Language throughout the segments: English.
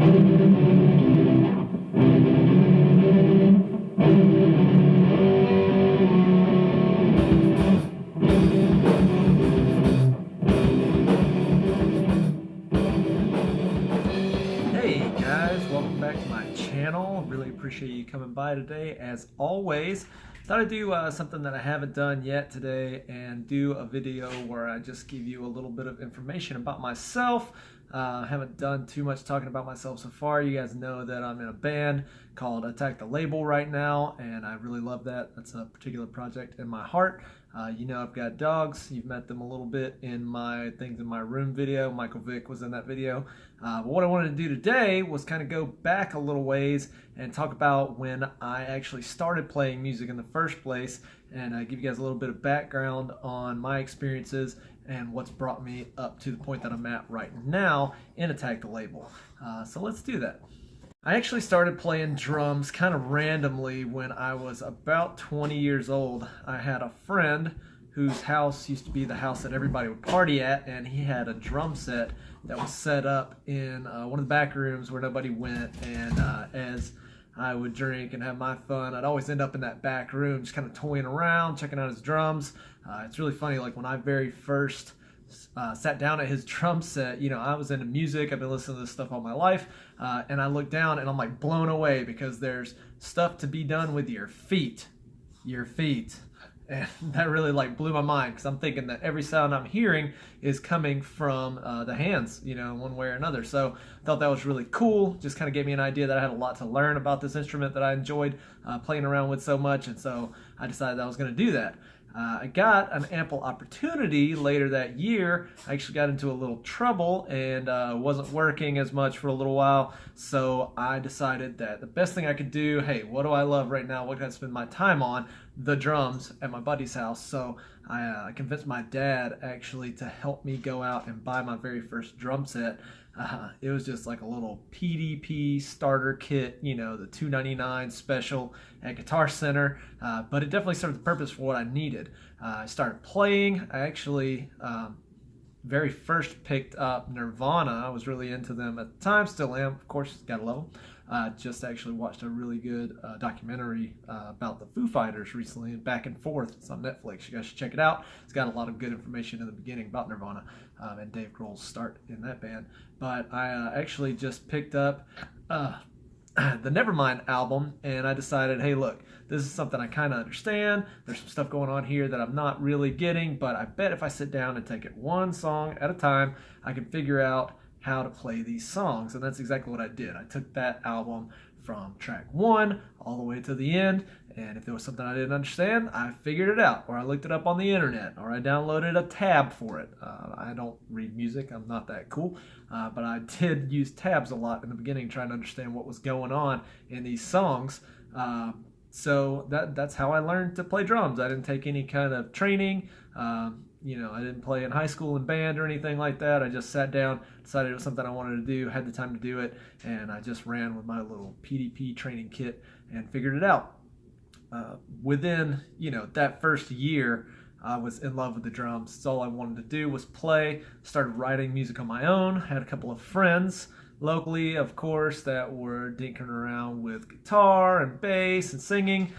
Hey guys, welcome back to my channel. Really appreciate you coming by today. As always, thought I'd do something that I haven't done yet today and do a video where I just give you a little bit of information about myself. I haven't done too much talking about myself so far. You guys know that I'm in a band called Attack the Label right now, and I really love that. That's a particular project in my heart. You know I've got dogs. You've met them a little bit in my Things in My Room video. Michael Vick was in that video. But what I wanted to do today was kind of go back a little ways and talk about when I actually started playing music in the first place, and give you guys a little bit of background on my experiences and what's brought me up to the point that I'm at right now in Attack the Label. So let's do that. I actually started playing drums kind of randomly when I was about 20 years old. I had a friend whose house used to be the house that everybody would party at, and he had a drum set that was set up in one of the back rooms where nobody went. And as I would drink and have my fun, I'd always end up in that back room just kind of toying around, checking out his drums. It's really funny, like when I very first sat down at his drum set, you know, I was into music, I've been listening to this stuff all my life, and I look down and I'm like blown away because there's stuff to be done with your feet. And that really like blew my mind because I'm thinking that every sound I'm hearing is coming from the hands, you know, one way or another. So I thought that was really cool. Just kind of gave me an idea that I had a lot to learn about this instrument that I enjoyed playing around with so much. And so I decided that I was going to do that. I got an ample opportunity later that year. I actually got into a little trouble and wasn't working as much for a little while. So I decided that the best thing I could do, hey, what do I love right now? What can I spend my time on? The drums at my buddy's house. So I convinced my dad actually to help me go out and buy my very first drum set. It was just like a little PDP starter kit, you know, the $2.99 special at Guitar Center, but it definitely served the purpose for what I needed. I started playing. I actually very first picked up Nirvana. I was really into them at the time, still am, of course, gotta love them. Just actually watched a really good documentary about the Foo Fighters recently, Back and Forth. It's on Netflix. You guys should check it out. It's got a lot of good information in the beginning about Nirvana and Dave Grohl's start in that band. But I actually just picked up the Nevermind album, and I decided, hey, look, this is something I kind of understand. There's some stuff going on here that I'm not really getting, but I bet if I sit down and take it one song at a time, I can figure out how to play these songs. And that's exactly what I did. I took that album from track 1 all the way to the end, and if there was something I didn't understand, I figured it out, or I looked it up on the internet, or I downloaded a tab for it. I don't read music, I'm not that cool, but I did use tabs a lot in the beginning trying to understand what was going on in these songs. So that's how I learned to play drums. I didn't take any kind of training. You know, I didn't play in high school in band or anything like that. I just sat down, decided it was something I wanted to do, had the time to do it, and I just ran with my little PDP training kit and figured it out. Within, you know, that first year, I was in love with the drums. So all I wanted to do was play. Started writing music on my own. Had a couple of friends locally, of course, that were dinking around with guitar and bass and singing.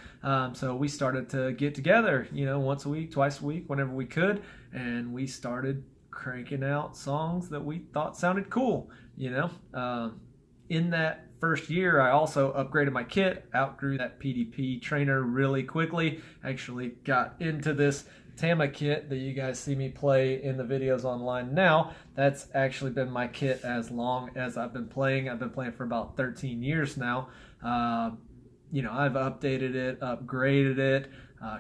So we started to get together, you know, once a week, twice a week, whenever we could, and we started cranking out songs that we thought sounded cool, you know. In that first year, I also upgraded my kit, outgrew that PDP trainer really quickly, actually got into this Tama kit that you guys see me play in the videos online now. That's actually been my kit as long as I've been playing. I've been playing for about 13 years now. You know, I've updated it, upgraded it,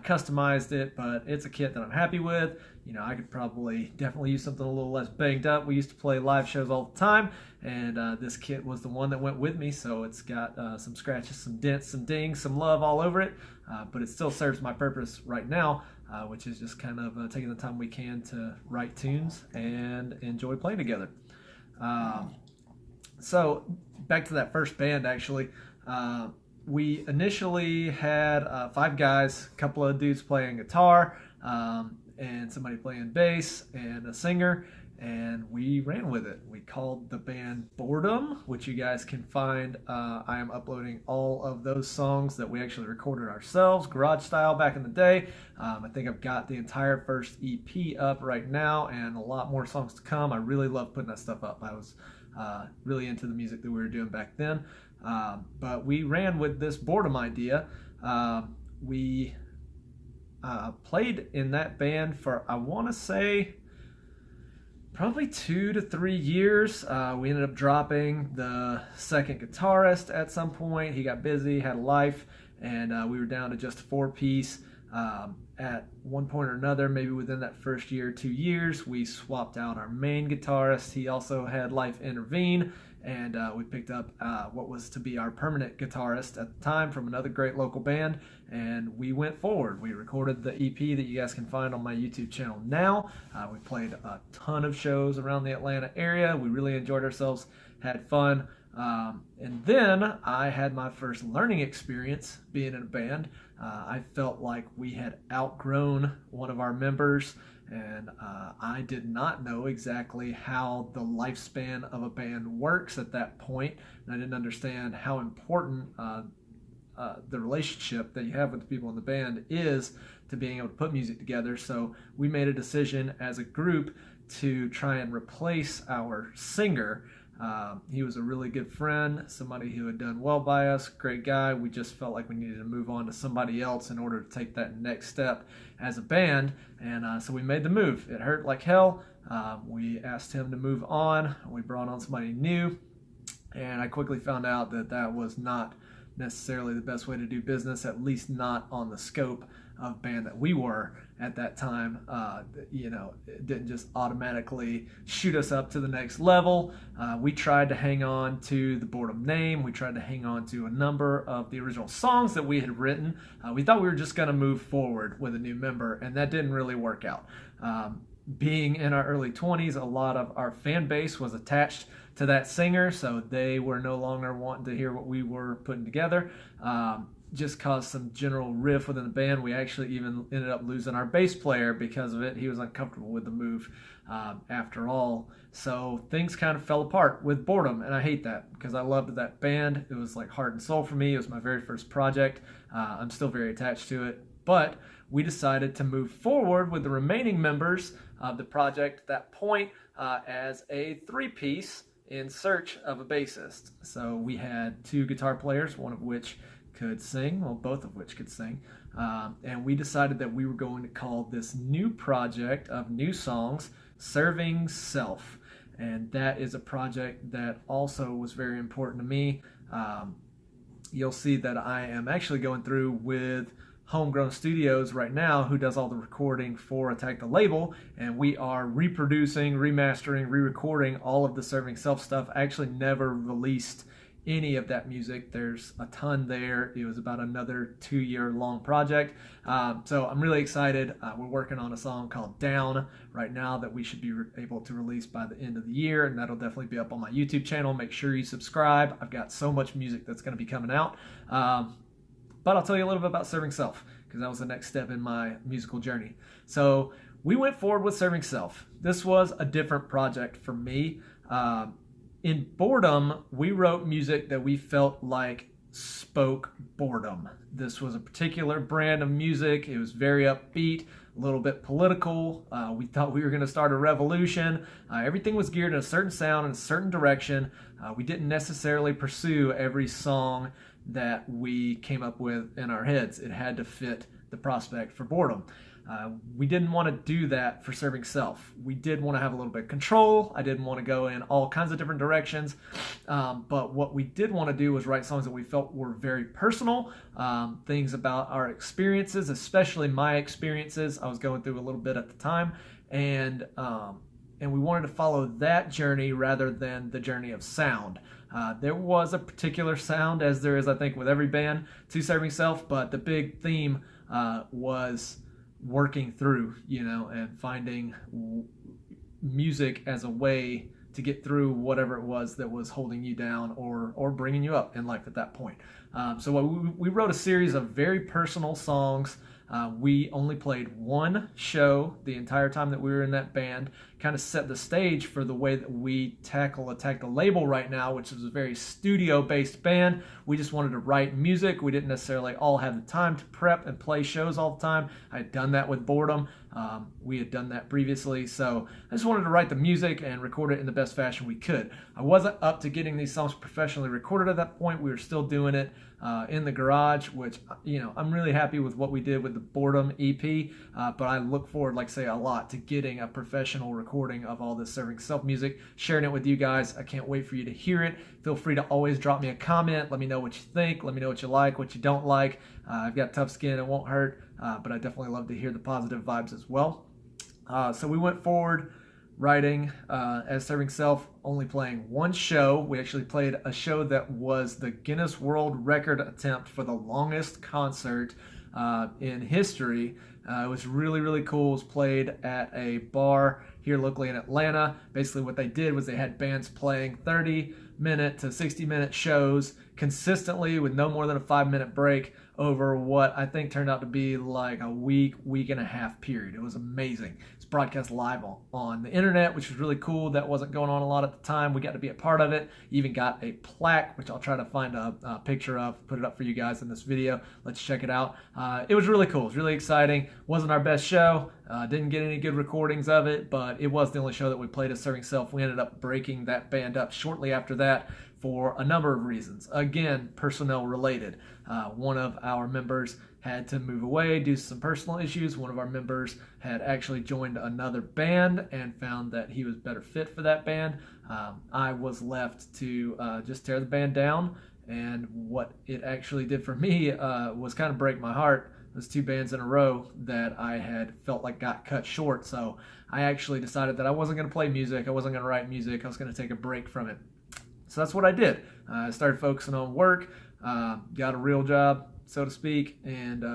customized it, but it's a kit that I'm happy with. You know, I could probably definitely use something a little less banged up. We used to play live shows all the time, and this kit was the one that went with me, so it's got some scratches, some dents, some dings, some love all over it, but it still serves my purpose right now, which is just kind of taking the time we can to write tunes and enjoy playing together. So back to that first band, actually. We initially had 5 guys, a couple of dudes playing guitar, and somebody playing bass, and a singer. and we ran with it. We called the band Boredom, which you guys can find. I am uploading all of those songs that we actually recorded ourselves, garage style, back in the day. I think I've got the entire first EP up right now, and a lot more songs to come. I really love putting that stuff up. I was really into the music that we were doing back then. But we ran with this Boredom idea. We played in that band for, I want to say, probably 2 to 3 years. We ended up dropping the second guitarist at some point. He got busy, had a life, and we were down to just a 4-piece. At one point or another, maybe within that first year, 2 years, we swapped out our main guitarist. He also had life intervene, and we picked up what was to be our permanent guitarist at the time from another great local band, and we went forward. We recorded the EP that you guys can find on my YouTube channel now. We played a ton of shows around the Atlanta area. We really enjoyed ourselves, had fun. And then I had my first learning experience being in a band. I felt like we had outgrown one of our members, and I did not know exactly how the lifespan of a band works at that point, and I didn't understand how important the relationship that you have with the people in the band is to being able to put music together. So we made a decision as a group to try and replace our singer. He was a really good friend, somebody who had done well by us, great guy. We just felt like we needed to move on to somebody else in order to take that next step as a band, and so we made the move. It hurt like hell. We asked him to move on. We brought on somebody new, and I quickly found out that that was not necessarily the best way to do business, at least not on the scope of band that we were at that time. It didn't just automatically shoot us up to the next level. We tried to hang on to the Boredom name. We tried to hang on to a number of the original songs that we had written. We thought we were just going to move forward with a new member, and that didn't really work out. Being in our early 20s, a lot of our fan base was attached to that singer, so they were no longer wanting to hear what we were putting together. Just caused some general riff within the band. We actually even ended up losing our bass player because of it. He was uncomfortable with the move after all. So things kind of fell apart with Boredom, and I hate that because I loved that band. It was like heart and soul for me. It was my very first project. I'm still very attached to it. But we decided to move forward with the remaining members of the project at that point as a 3-piece in search of a bassist. So we had 2 guitar players, one of which could sing, well, both of which could sing, and we decided that we were going to call this new project of new songs Serving Self, and that is a project that also was very important to me. You'll see that I am actually going through with Homegrown Studios right now, who does all the recording for Attack the Label, and we are reproducing, remastering, re-recording all of the Serving Self stuff. I actually never released any of that music. There's a ton there. It was about another 2-year long project. So I'm really excited. We're working on a song called Down right now that we should be able to release by the end of the year, and that'll definitely be up on my YouTube channel. Make sure you subscribe. I've got so much music that's going to be coming out. But I'll tell you a little bit about Serving Self, because that was the next step in my musical journey. So we went forward with Serving Self. This was a different project for me. In Boredom, we wrote music that we felt like spoke boredom. This was a particular brand of music. It was very upbeat, a little bit political. We thought we were going to start a revolution. Everything was geared in a certain sound and a certain direction. We didn't necessarily pursue every song that we came up with in our heads. It had to fit the prospect for Boredom. We didn't want to do that for Serving Self. We did want to have a little bit of control. I didn't want to go in all kinds of different directions. But what we did want to do was write songs that we felt were very personal, things about our experiences, especially my experiences. I was going through a little bit at the time. And we wanted to follow that journey rather than the journey of sound. There was a particular sound, as there is, I think, with every band, to Serving Self, but the big theme was working through, and finding music as a way to get through whatever it was that was holding you down or bringing you up in life at that point. So we wrote a series of very personal songs. We only played one show the entire time that we were in that band, kind of set the stage for the way that we attack the label right now, which is a very studio-based band. We just wanted to write music. We didn't necessarily all have the time to prep and play shows all the time. I had done that with Boredom. We had done that previously, so I just wanted to write the music and record it in the best fashion we could. I wasn't up to getting these songs professionally recorded at that point. We were still doing it in the garage, which, I'm really happy with what we did with the Boredom EP, but I look forward, like I say, a lot to getting a professional recording of all this Serving Self music, sharing it with you guys. I can't wait for you to hear it. Feel free to always drop me a comment. Let me know what you think. Let me know what you like, what you don't like. I've got tough skin. It won't hurt, but I definitely love to hear the positive vibes as well. So we went forward writing as Serving Self, only playing one show. We actually played a show that was the Guinness World Record attempt for the longest concert in history. It was really, really cool. It was played at a bar here locally in Atlanta. Basically what they did was they had bands playing 30-minute to 60-minute shows consistently with no more than a 5-minute break over what I think turned out to be like a week and a half period. It was amazing. It's broadcast live on the internet, which was really cool. That wasn't going on a lot at the time. We got to be a part of it. Even got a plaque, which I'll try to find a picture of, put it up for you guys in this video. Let's check it out. It was really cool. It was really exciting. Wasn't our best show. Didn't get any good recordings of it, but it was the only show that we played as Serving Self. We ended up breaking that band up shortly after that for a number of reasons. Again, personnel related. One of our members had to move away due to some personal issues. One of our members had actually joined another band and found that he was better fit for that band. I was left to just tear the band down, and what it actually did for me was kind of break my heart. Those 2 bands in a row that I had felt like got cut short. So I actually decided that I wasn't going to play music. I wasn't going to write music. I was going to take a break from it. So that's what I did. I started focusing on work, got a real job, so to speak, and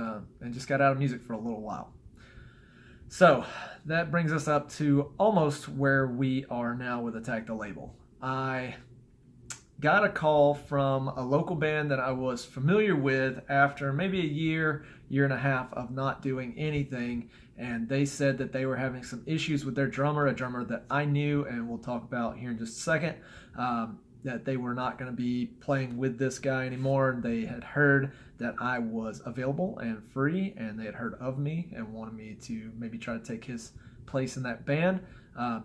just got out of music for a little while. So that brings us up to almost where we are now with Attack the Label. I got a call from a local band that I was familiar with after maybe a year and a half of not doing anything, and they said that they were having some issues with their drummer, a drummer that I knew and we'll talk about here in just a second. That they were not going to be playing with this guy anymore. They had heard that I was available and free, and they had heard of me and wanted me to maybe try to take his place in that band.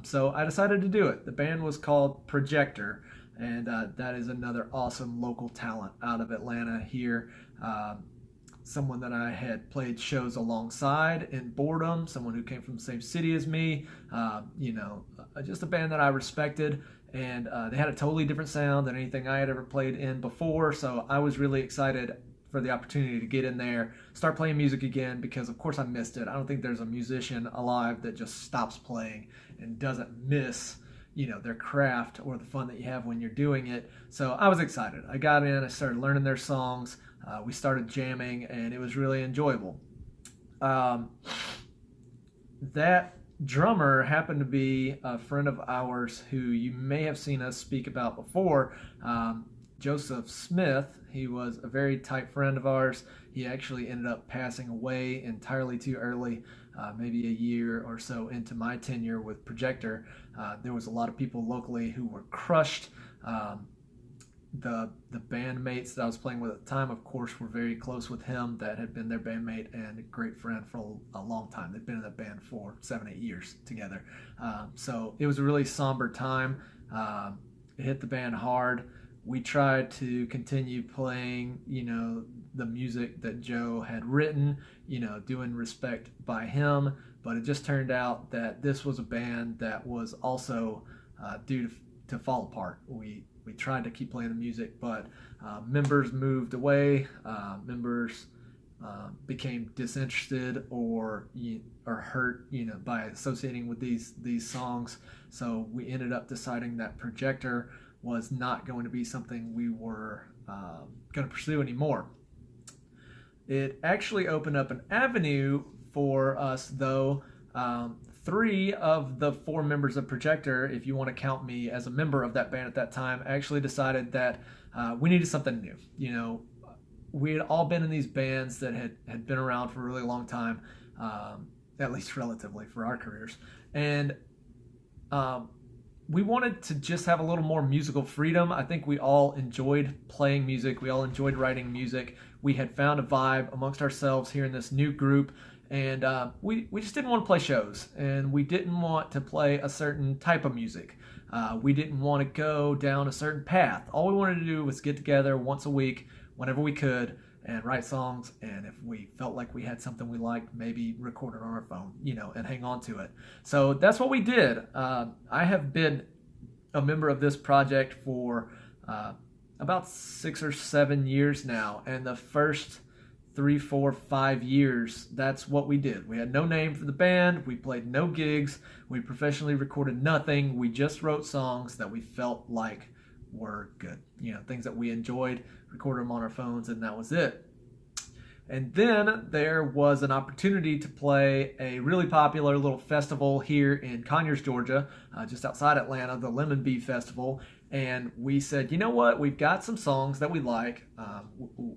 So I decided to do it. The band was called Projector, and that is another awesome local talent out of Atlanta here. Someone that I had played shows alongside in Boredom, someone who came from the same city as me, just a band that I respected. And they had a totally different sound than anything I had ever played in before, so I was really excited for the opportunity to get in there, start playing music again, because of course I missed it. I don't think there's a musician alive that just stops playing and doesn't miss, their craft or the fun that you have when you're doing it. So I was excited. I got in, I started learning their songs, we started jamming, and it was really enjoyable. That drummer happened to be a friend of ours who you may have seen us speak about before, Joseph Smith. He was a very tight friend of ours. He actually ended up passing away entirely too early, maybe a year or so into my tenure with Projector. There was a lot of people locally who were crushed. The bandmates that I was playing with at the time, of course, were very close with him, that had been their bandmate and a great friend for a long time. They'd been in that band for 7-8 years together. So it was a really somber time. It hit the band hard. We tried to continue playing, the music that Joe had written, doing respect by him. But it just turned out that this was a band that was also due to fall apart. We tried to keep playing the music, but members moved away. Members became disinterested or hurt, by associating with these songs. So we ended up deciding that Projector was not going to be something we were going to pursue anymore. It actually opened up an avenue for us, though. 3 of the 4 members of Projector, if you want to count me as a member of that band at that time, actually decided that we needed something new. We had all been in these bands that had been around for a really long time, at least relatively for our careers. And we wanted to just have a little more musical freedom. I think we all enjoyed playing music. We all enjoyed writing music. We had found a vibe amongst ourselves here in this new group, and we just didn't want to play shows, and we didn't want to play a certain type of music. We didn't want to go down a certain path. All we wanted to do was get together once a week, whenever we could, and write songs, and if we felt like we had something we liked, maybe record it on our phone, and hang on to it. So that's what we did. I have been a member of this project for about 6 or 7 years now, and the first 3, 4, 5 years, that's what we did. We had no name for the band, we played no gigs, we professionally recorded nothing, we just wrote songs that we felt like were good, things that we enjoyed, recorded them on our phones, and that was it. And then there was an opportunity to play a really popular little festival here in Conyers, Georgia, just outside Atlanta, the Lemon Bee Festival. And we said, you know what, we've got some songs that we like,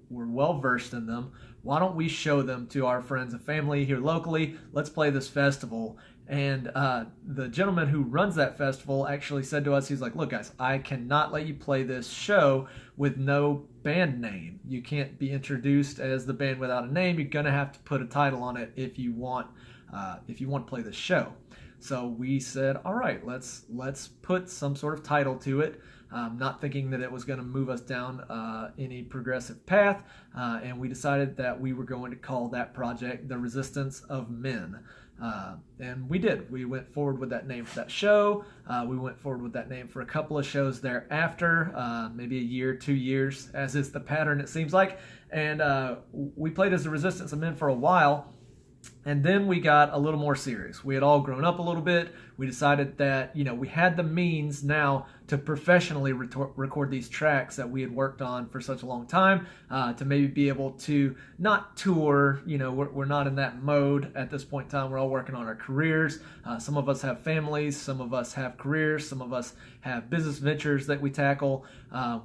we're well versed in them. Why don't we show them to our friends and family here locally? Let's play this festival. And the gentleman who runs that festival actually said to us, he's like, look guys, I cannot let you play this show with no band name. You can't be introduced as the band without a name. You're gonna have to put a title on it if you want to play this show. So we said, all right, let's put some sort of title to it, not thinking that it was going to move us down any progressive path, and we decided that we were going to call that project The Resistance of Men. And we did. We went forward with that name for that show. We went forward with that name for a couple of shows thereafter, maybe a year, 2 years, as is the pattern it seems like. And we played as The Resistance of Men for a while. And then we got a little more serious. We had all grown up a little bit. We decided that, we had the means now to professionally record these tracks that we had worked on for such a long time, to maybe be able to not tour. We're not in that mode at this point in time. We're all working on our careers. Some of us have families. Some of us have careers. Some of us have business ventures that we tackle.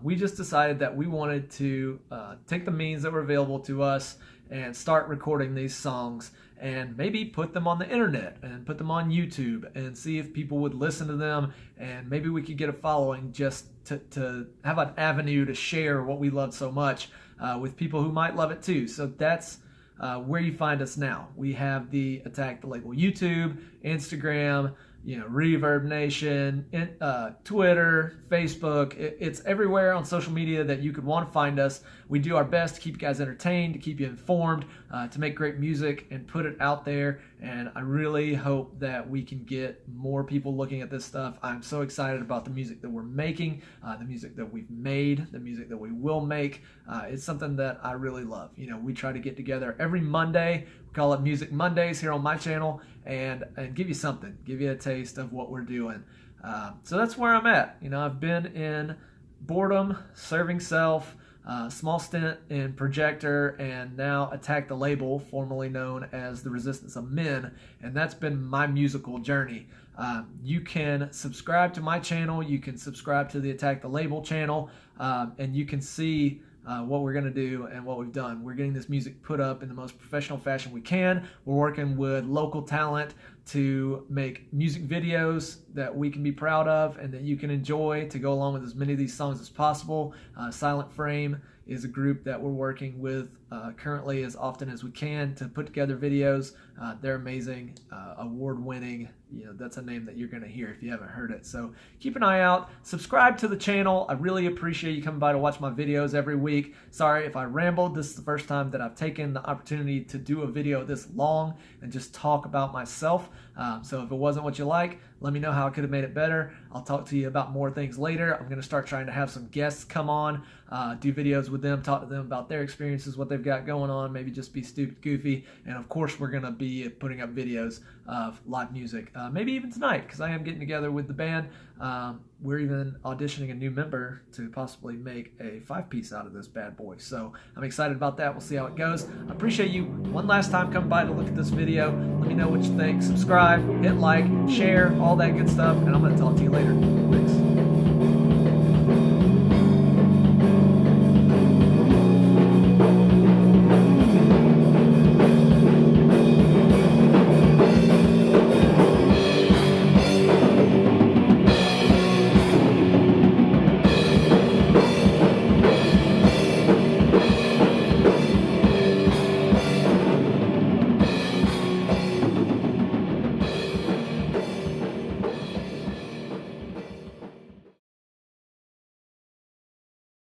We just decided that we wanted to take the means that were available to us and start recording these songs and maybe put them on the internet and put them on YouTube and see if people would listen to them, and maybe we could get a following just to have an avenue to share what we love so much with people who might love it too. So that's where you find us now. We have the Attack the Label YouTube, Instagram, Reverb Nation, Twitter, Facebook. It's everywhere on social media that you could want to find us. We do our best to keep you guys entertained, to keep you informed, to make great music and put it out there. And I really hope that we can get more people looking at this stuff. I'm so excited about the music that we're making, the music that we've made, the music that we will make. It's something that I really love. We try to get together every Monday. We call it Music Mondays here on my channel, and give you something, give you a taste of what we're doing. So that's where I'm at. I've been in Boredom, Serving Self, small stint in Projector, and now Attack the Label, formerly known as The Resistance of Men, and that's been my musical journey. You can subscribe to my channel, you can subscribe to the Attack the Label channel, and you can see what we're going to do and what we've done. We're getting this music put up in the most professional fashion we can. We're working with local talent to make music videos that we can be proud of and that you can enjoy to go along with as many of these songs as possible. Silent Frame is a group that we're working with currently as often as we can to put together videos. They're amazing, award-winning. That's a name that you're going to hear if you haven't heard it. So keep an eye out. Subscribe to the channel. I really appreciate you coming by to watch my videos every week. Sorry if I rambled. This is the first time that I've taken the opportunity to do a video this long and just talk about myself. So if it wasn't what you like, let me know how I could have made it better. I'll talk to you about more things later. I'm going to start trying to have some guests come on, do videos with them, talk to them about their experiences, what they've got going on, maybe just be stupid goofy. And of course, we're going to be putting up videos of live music, maybe even tonight, because I am getting together with the band. We're even auditioning a new member to possibly make a 5-piece out of this bad boy. So I'm excited about that. We'll see how it goes. I appreciate you one last time coming by to look at this video. Let me know what you think. Subscribe, hit like, share, all that good stuff, and I'm going to talk to you later. Thanks.